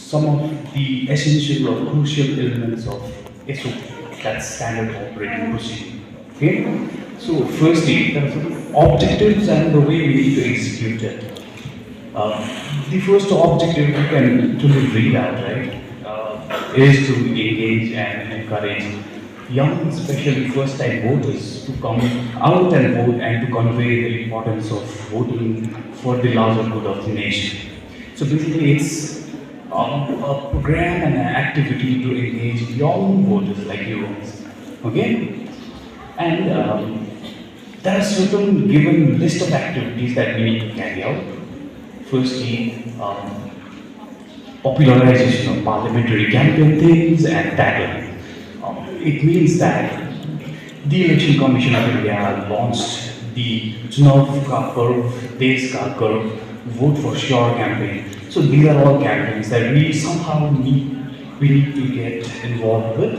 some of the essential or crucial elements of SOP, that's standard operating procedure. Okay? So firstly, there are some objectives and the way we need to execute it. The first objective you can literally read out, right? Is to engage and encourage young, especially first-time voters to come out and vote and to convey the importance of voting for the larger good of the nation. So basically, it's a program and an activity to engage young voters like you guys. Okay? And there are certain given list of activities that we need to carry out. Firstly, popularization of parliamentary campaign themes and tackling. It means that the Election Commission of India launched the Chunav Ka Karv, Desh Ka Karv, Vote for Sure campaign. So these are all campaigns that we somehow need to get involved with.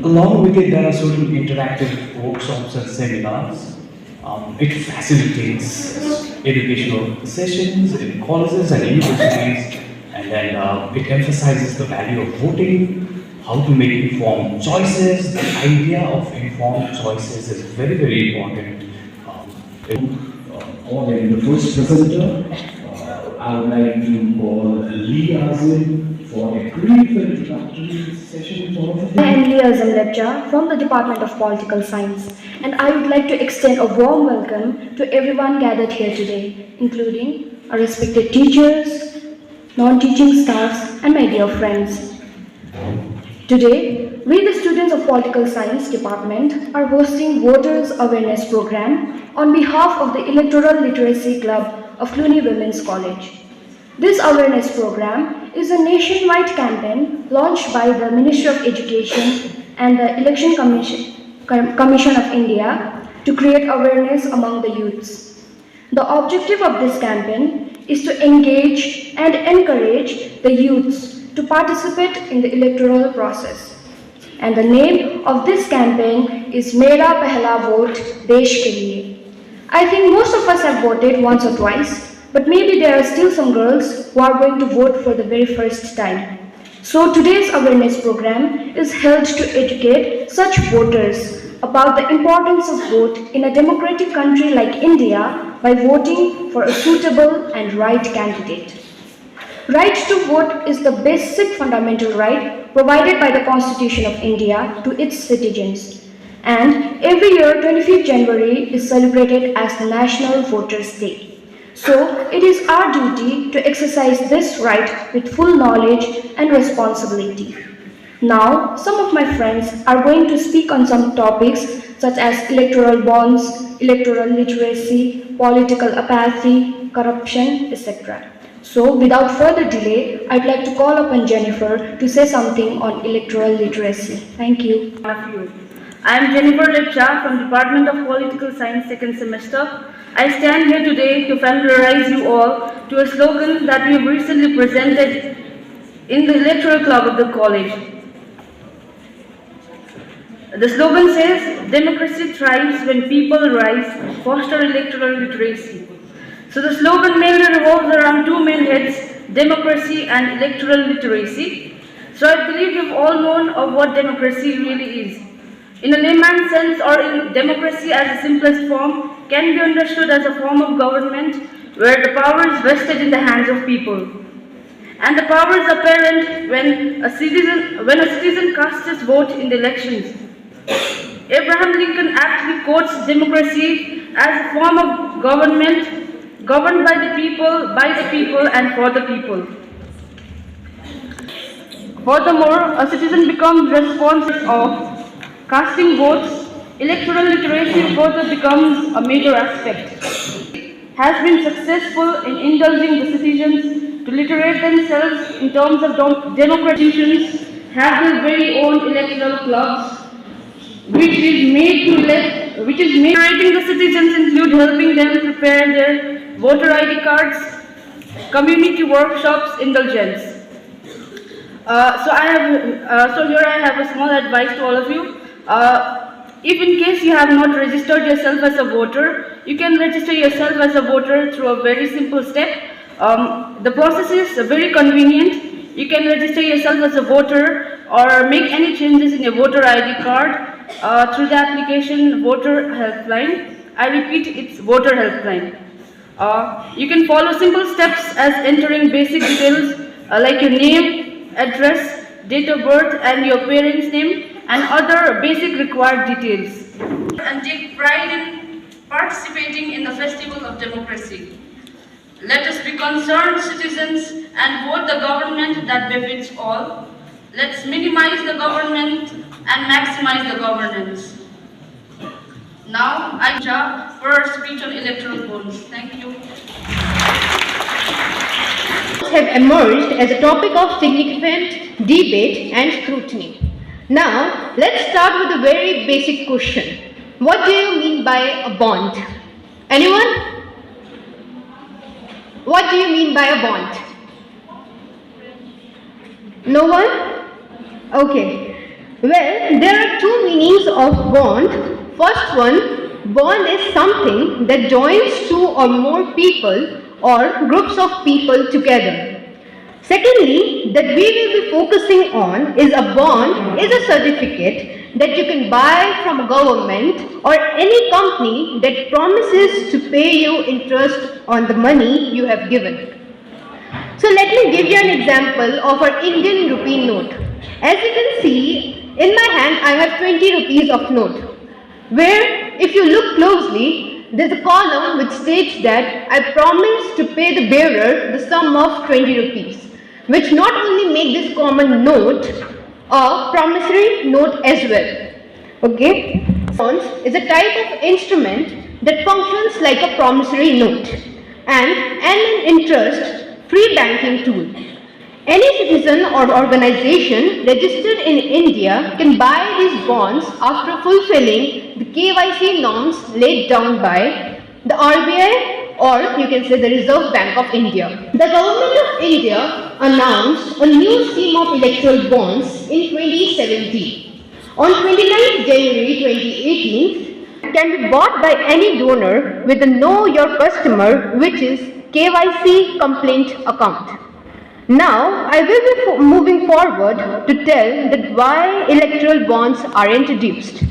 Along with it, there are certain interactive workshops and seminars. It facilitates educational sessions in colleges and universities, and then it emphasizes the value of voting, how to make informed choices. The idea of informed choices is very, very important. And the first presenter, I would like to call Lee Azim for a brief introductory session for all of you. I am Lee Azim Lepcha from the Department of Political Science, and I would like to extend a warm welcome to everyone gathered here today, including our respected teachers, non-teaching staffs, and my dear friends. Today, we the students of Political Science Department are hosting Voters Awareness Program on behalf of the Electoral Literacy Club of Cluny Women's College. This awareness program is a nationwide campaign launched by the Ministry of Education and the Election Commission of India to create awareness among the youths. The objective of this campaign is to engage and encourage the youths to participate in the electoral process. And the name of this campaign is Mera Pehla Vote Desh Ke Liye. I think most of us have voted once or twice, but maybe there are still some girls who are going to vote for the very first time. So today's awareness program is held to educate such voters about the importance of vote in a democratic country like India by voting for a suitable and right candidate. Right to vote is the basic fundamental right provided by the Constitution of India to its citizens. And every year, 25th January is celebrated as the National Voters' Day. So, it is our duty to exercise this right with full knowledge and responsibility. Now, some of my friends are going to speak on some topics such as electoral bonds, electoral literacy, political apathy, corruption, etc. So, without further delay, I'd like to call upon Jennifer to say something on electoral literacy. Thank you. I am Jennifer Lepcha from Department of Political Science second semester. I stand here today to familiarize you all to a slogan that we have recently presented in the Electoral Club of the college. The slogan says, "Democracy thrives when people rise, foster electoral literacy." So the slogan mainly revolves around two main heads, democracy and electoral literacy. So I believe you've all known of what democracy really is. In a layman's sense, or in democracy as the simplest form, can be understood as a form of government where the power is vested in the hands of people. And the power is apparent when a citizen casts his vote in the elections. Abraham Lincoln actually quotes democracy as a form of government governed by the people and for the people. Furthermore, a citizen becomes responsible of casting votes. Electoral literacy further becomes a major aspect. Has been successful in indulging the citizens to literate themselves in terms of democratic institutions, have their very own electoral clubs, which is made literating the citizens include helping them prepare their voter ID cards, community workshops, indulgence. So here I have a small advice to all of you. If in case you have not registered yourself as a voter, you can register yourself as a voter through a very simple step. The process is very convenient. You can register yourself as a voter or make any changes in your voter ID card through the application Voter Helpline. I repeat, it's Voter Helpline. You can follow simple steps as entering basic details like your name, address, date of birth and your parents' name and other basic required details. And take pride in participating in the festival of democracy. Let us be concerned citizens and vote the government that befits all. Let's minimize the government and maximize the governance. Now, I draft for a speech on electoral bonds. Thank you. Have emerged as a topic of significant debate and scrutiny. Now, let's start with a very basic question. What do you mean by a bond? Anyone? What do you mean by a bond? No one? Okay. Well, there are two meanings of bond. First one, bond is something that joins two or more people or groups of people together. Secondly, that we will be focusing on is a bond is a certificate that you can buy from a government or any company that promises to pay you interest on the money you have given. So let me give you an example of our Indian rupee note. As you can see, in my hand I have 20 rupees of note, where if you look closely, there's a column which states that I promise to pay the bearer the sum of 20 rupees, which not only make this common note a promissory note as well. Okay? Bonds is a type of instrument that functions like a promissory note and an interest-free banking tool. Any citizen or organization registered in India can buy these bonds after fulfilling the KYC norms laid down by the RBI or you can say the Reserve Bank of India. The Government of India announced a new scheme of electoral bonds in 2017. On 29th January 2018, it can be bought by any donor with a Know Your Customer, which is KYC complaint account. Now, I will be moving forward to tell that why electoral bonds are introduced.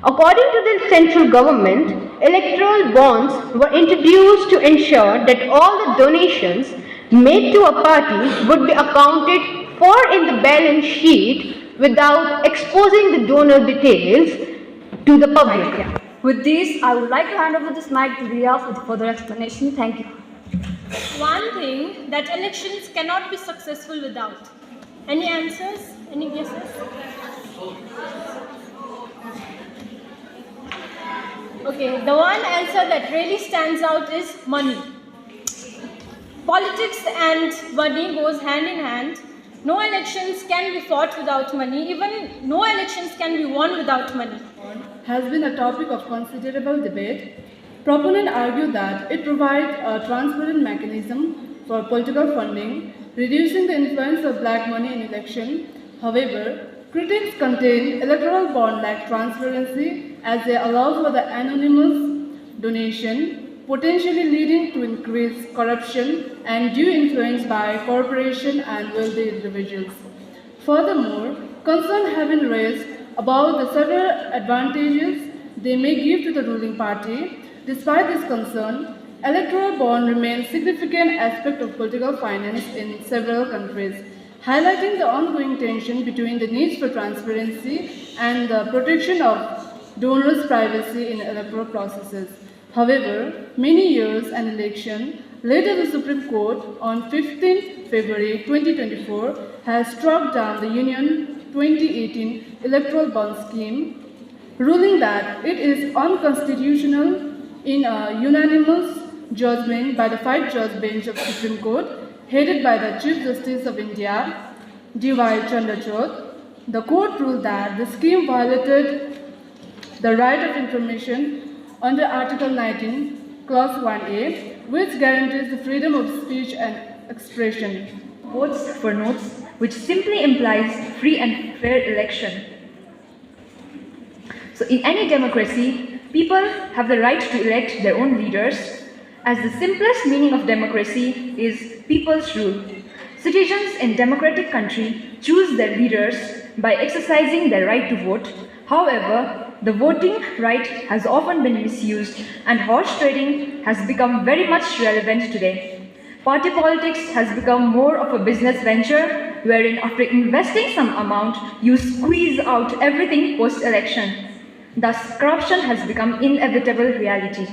According to the central government, electoral bonds were introduced to ensure that all the donations made to a party would be accounted for in the balance sheet without exposing the donor details to the public. With this, I would like to hand over this mic to Ria for the further explanation. Thank you. One thing that elections cannot be successful without. Any answers? Any guesses? Okay, the one answer that really stands out is money. Politics and money goes hand in hand. No elections can be fought without money. Even no elections can be won without money. Has been a topic of considerable debate. Proponents argue that it provides a transparent mechanism for political funding, reducing the influence of black money in election. However, critics contain electoral bond-like transparency as they allow for the anonymous donation, potentially leading to increased corruption and due influence by corporations and wealthy individuals. Furthermore, concerns have been raised about the several advantages they may give to the ruling party. Despite this concern, electoral bond remains a significant aspect of political finance in several countries, highlighting the ongoing tension between the needs for transparency and the protection of donors' privacy in electoral processes. However, many years an election, later the Supreme Court on 15 February 2024 has struck down the Union 2018 electoral bond scheme, ruling that it is unconstitutional in a unanimous judgment by the 5-judge bench of Supreme Court, headed by the Chief Justice of India, D.Y. Chandrachud. The court ruled that the scheme violated the right of information under Article 19, Clause 1A, which guarantees the freedom of speech and expression. Votes for notes, which simply implies free and fair election. So in any democracy, people have the right to elect their own leaders, as the simplest meaning of democracy is people's rule. Citizens in democratic country choose their leaders by exercising their right to vote. However, the voting right has often been misused and horse trading has become very much relevant today. Party politics has become more of a business venture wherein after investing some amount, you squeeze out everything post-election. Thus, corruption has become inevitable reality.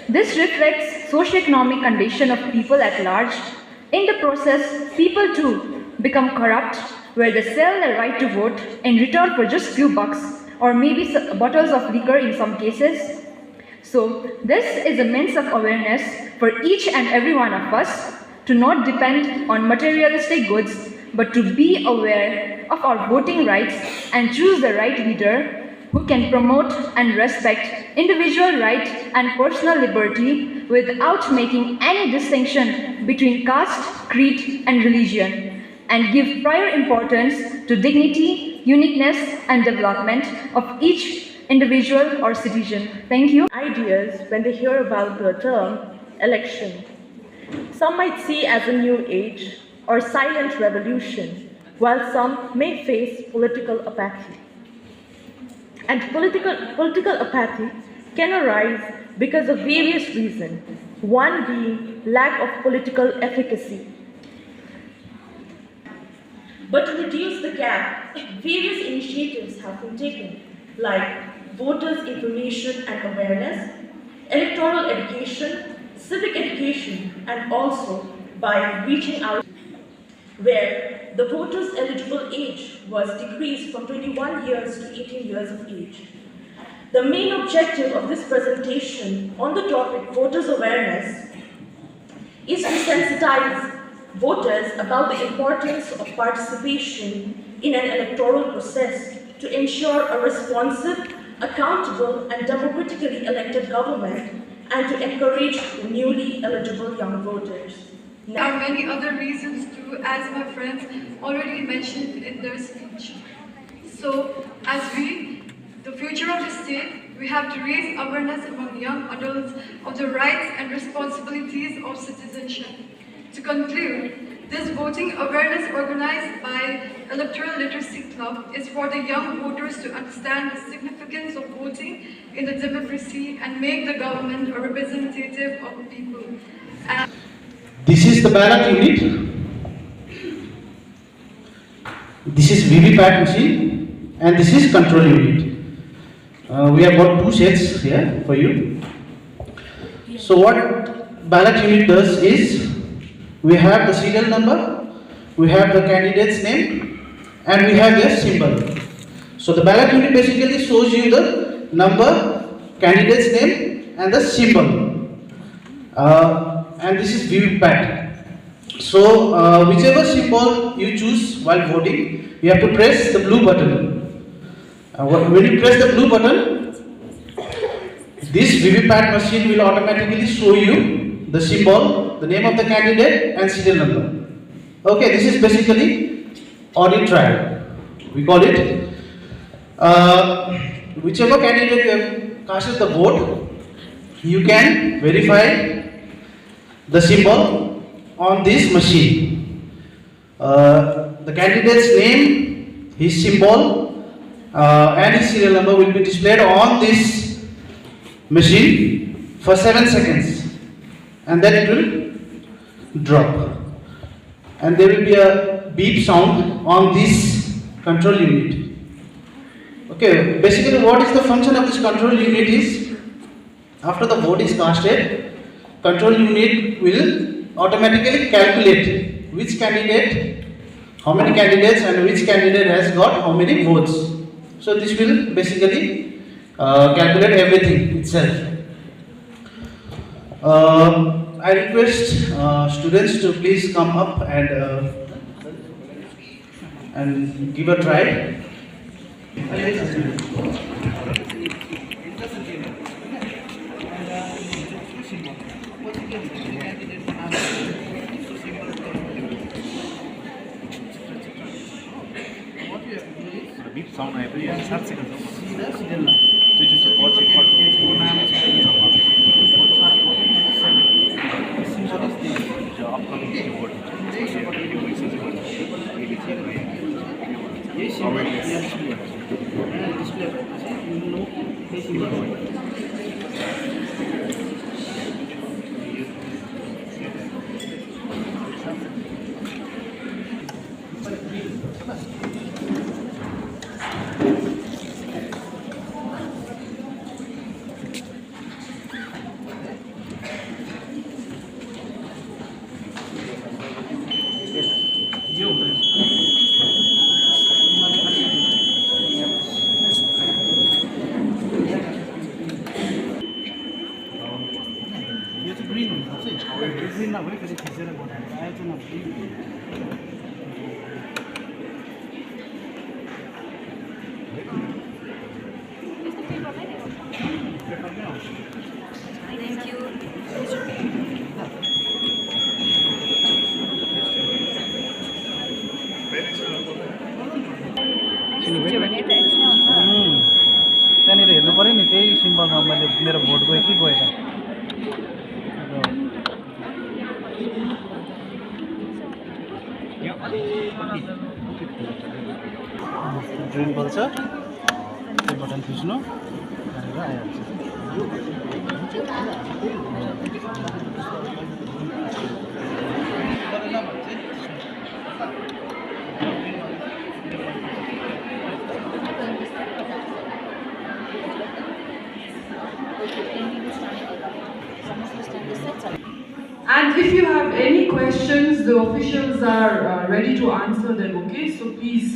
This reflects socio-economic condition of people at large. In the process, people too become corrupt, where they sell their right to vote in return for just few bucks, or maybe bottles of liquor in some cases. So, this is a means of awareness for each and every one of us to not depend on materialistic goods, but to be aware of our voting rights and choose the right leader who can promote and respect individual right and personal liberty without making any distinction between caste, creed, and religion, and give prior importance to dignity, uniqueness, and development of each individual or citizen. Thank you. Ideas when they hear about the term election. Some might see as a new age or silent revolution, while some may face political apathy. And political apathy can arise because of various reasons, one being lack of political efficacy. But to reduce the gap, various initiatives have been taken, like voters' information and awareness, electoral education, civic education, and also by reaching out, where the voters' eligible age was decreased from 21 years to 18 years of age. The main objective of this presentation on the topic voters' awareness is to sensitize voters about the importance of participation in an electoral process to ensure a responsive, accountable, and democratically elected government, and to encourage newly eligible young voters. There are many other reasons too, as my friends already mentioned in their speech. So, as the future of the state, we have to raise awareness among young adults of the rights and responsibilities of citizenship. To conclude, this voting awareness organized by Electoral Literacy Club is for the young voters to understand the significance of voting in the democracy and make the government a representative of the people. This is the ballot unit. This is VVPAT machine, and this is control unit. We have got two sets here for you. So what ballot unit does is, we have the serial number, we have the candidate's name, and we have their symbol. So the ballot unit basically shows you the number, candidate's name, and the symbol. And this is VVPAT. So whichever symbol you choose while voting, you have to press the blue button. When you press the blue button, this VVPAT machine will automatically show you the symbol, the name of the candidate, and serial number. Okay, this is basically audit trail. We call it. Whichever candidate you have casted the vote, you can verify the symbol on this machine. The candidate's name, his symbol, and his serial number will be displayed on this machine for 7 seconds, and then it will drop. And there will be a beep sound on this control unit. Okay, basically what is the function of this control unit is, after the vote is casted, control unit will automatically calculate which candidate, how many candidates, and which candidate has got how many votes. So this will basically calculate everything itself. I request students to please come up and give a try. Beep sound every 7 seconds. तो जो support check for जो upcoming support हुन्छ यो पैसा चाहिँ त्यहाँनिर हेर्नु पऱ्यो नि त्यही सिम्बलमा मैले मेरो भोट गयो कि गएन ड्रिल बल्छ त्यो बटन थिच्नु भनेर आइहाल्छ And if you have any questions, the officials are ready to answer them, okay? So please,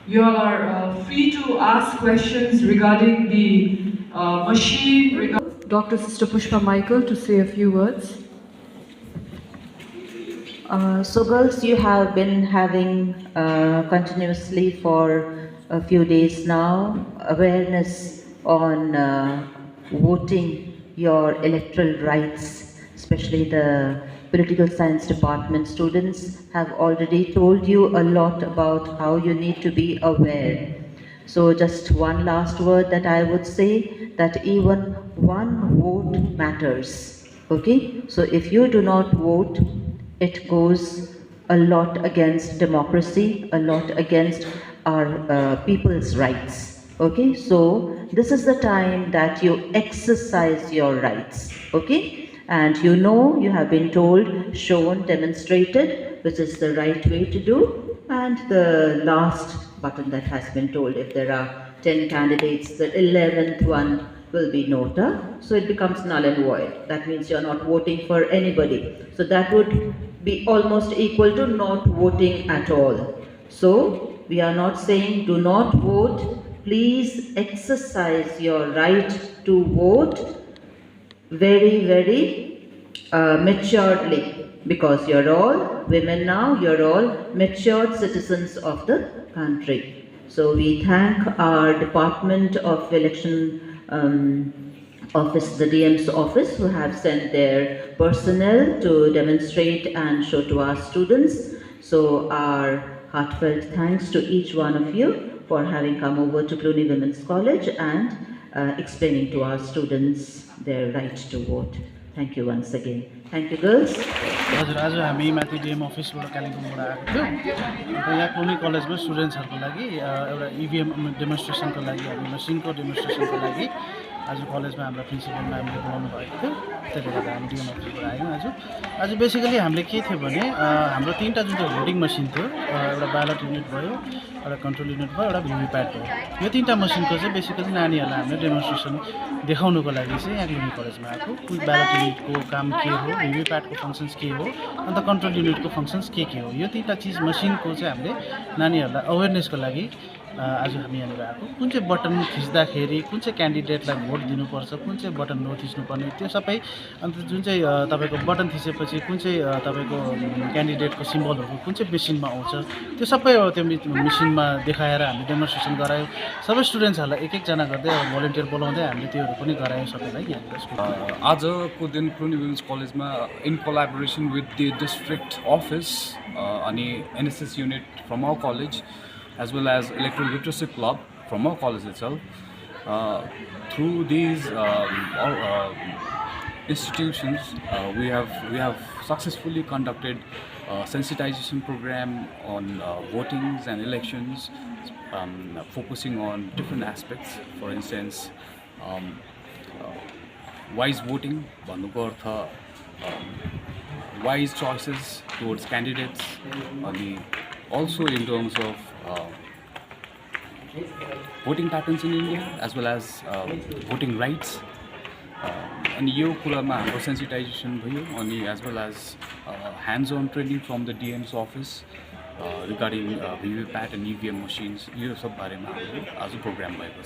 you all are free to ask questions regarding the machine. Dr. Sister Pushpa Michael to say a few words. So girls, you have been having continuously for a few days now awareness on voting your electoral rights. Especially the political science department students have already told you a lot about how you need to be aware. So just one last word that I would say, that even one vote matters. Okay, so if you do not vote, it goes a lot against democracy, a lot against our people's rights. Okay, so this is the time that you exercise your rights. Okay, and you know, you have been told, shown, demonstrated, which is the right way to do. And the last button that has been told, if there are 10 candidates, the 11th one will be nota, so it becomes null and void. That means you're not voting for anybody. So that would be almost equal to not voting at all. So we are not saying do not vote. Please exercise your right to vote very, very maturedly, because you're all women now, you're all matured citizens of the country. So we thank our Department of Election Office, the DM's office, who have sent their personnel to demonstrate and show to our students. So our heartfelt thanks to each one of you for having come over to Cluny Women's College and explaining to our students their right to vote. Thank you once again. Thank you, girls. हजुर आज हामी माथि DM अफिसबाट कालिम्पोङबाट आएको थियौँ अन्त यहाँ Cluny कलेजमा स्टुडेन्ट्सहरूको लागि एउटा इभिएम डेमोन्स्ट्रेसनको लागि हामी मसिनको डेमोन्स्ट्रेसनको लागि आज कलेजमा हाम्रो प्रिन्सिपल म्यामले बोलाउनु भएको थियो, त्यसले गर्दा हामी डिएम अफिसबाट आयौँ। आज बेसिकली हामीले के थियो भने हाम्रो तीनवटा जुन चाहिँ भोटिङ मसिन थियो, एउटा ब्यालट युनिट भयो, एउटा कन्ट्रोल युनिट भयो, एउटा भिभिप्याट भयो। यो तीनवटा मसिनको चाहिँ बेसिकली नानीहरूलाई हामीले डेमोन्स्ट्रेसन देखाउनुको लागि चाहिँ यहाँ क्लुनी कलेजमा आएको। ब्यालट युनिटको काम के हो, भिभिप्याटको फङ्सन्स के हो, अन्त कन्ट्रोल युनिटको फङ्सन्स के हो, यो तीनवटा चिज मसिनको चाहिँ हामीले नानीहरूलाई अवेरनेसको लागि आज हामी यहाँनिर आएको। कुन चाहिँ बटन थिच्दाखेरि कुन चाहिँ क्यान्डिडेटलाई भोट दिनुपर्छ, कुन चाहिँ बटन नथिच्नुपर्ने, त्यो सबै, अन्त जुन चाहिँ तपाईँको बटन थिचेपछि कुन चाहिँ तपाईँको क्यान्डिडेटको सिम्बलहरू कुन चाहिँ मेसिनमा आउँछ, त्यो सबै त्यो मेसिनमा देखाएर हामी डेमोन्स्ट्रेसन गरायौँ। सबै स्टुडेन्ट्सहरूलाई एक एकजना गर्दै अब भोलिन्टियर बोलाउँदै हामीले त्योहरू पनि गरायौँ सबैलाई यहाँनिर। आजको दिन क्लुनी वुमेन्स कलेजमा इन collaboration with the district office अनि NSS unit from our college, as well as Electoral Literacy Club from our college itself. Through these institutions, we have successfully conducted a sensitization program on votings and elections, focusing on different aspects. For instance, wise voting, भन्नुको अर्थ wise choices towards candidates, also in terms of voting patterns in India as well as voting rights. And यो कुरामा हाम्रो sensitization भयो, as well as hands-on training from the DM's office regarding VVPAT and EVM machines. यो सब बारेमा हाम्रो आज programme भएको छ।